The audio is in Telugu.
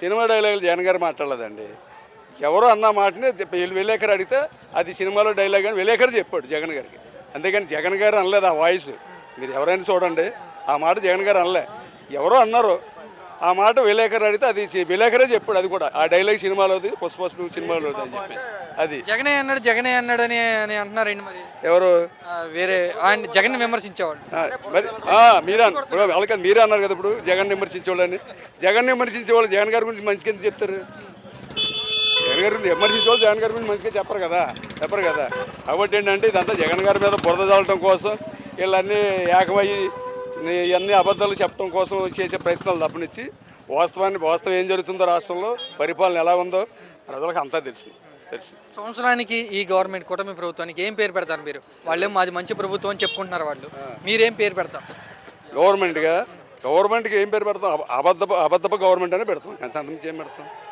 సినిమా డైలాగులు జగన్ గారు మాట్లాడలేదండి. ఎవరో అన్న మాటని విలేకరు అడిగితే అది సినిమాలో డైలాగ్ అని విలేకరు చెప్పాడు జగన్ గారికి. అంతేగాని జగన్ గారు అనలేదు ఆ వాయిస్. మీరు ఎవరైనా చూడండి, ఆ మాట జగన్ గారు అనలే. ఎవరో అన్నారు, ఆ మాట విలేకరు అడిగితే అది విలేకరే చెప్పాడు. అది కూడా ఆ డైలాగ్ సినిమాలోది, పుష్ప 2 సినిమాలోది అని చెప్పేసి. అది జగనే అన్నాడు అని అని అంటున్నారండి మరి. ఎవరు వేరే ఆయన జగన్ విమర్శించేవాళ్ళు. మరి మీరే ఇప్పుడు వాళ్ళకి మీరే అన్నారు కదా ఇప్పుడు జగన్ విమర్శించేవాళ్ళని. జగన్ విమర్శించేవాళ్ళు జగన్ గారి గురించి మంచిగా ఎందుకు చెప్తారు? జగన్ గారి గురించి విమర్శించేవాళ్ళు జగన్ గారి గురించి మంచిగా చెప్పరు కదా. కాబట్టి ఏంటంటే ఇదంతా జగన్ గారి మీద బురద చల్లటం కోసం వీళ్ళన్నీ ఏకమయ్యి ఇవన్నీ అబద్ధాలు చెప్పడం కోసం చేసే ప్రయత్నాలు తప్పనిచ్చి వాస్తవం ఏం జరుగుతుందో రాష్ట్రంలో పరిపాలన ఎలా ఉందో ప్రజలకు అంతా తెలుసు. సంవత్సరానికి ఈ గవర్నమెంట్ కూటమి ప్రభుత్వానికి ఏం పేరు పెడతారు మీరు? వాళ్ళేమో మాది మంచి ప్రభుత్వం అని చెప్పుకుంటున్నారు వాళ్ళు. మీరేం పేరు పెడతారు? గవర్నమెంట్కి ఏం పేరు పెడతాం? అబద్ధపు గవర్నమెంట్ అనే పెడతాం. అంతకుమించి ఏం పెడతాం?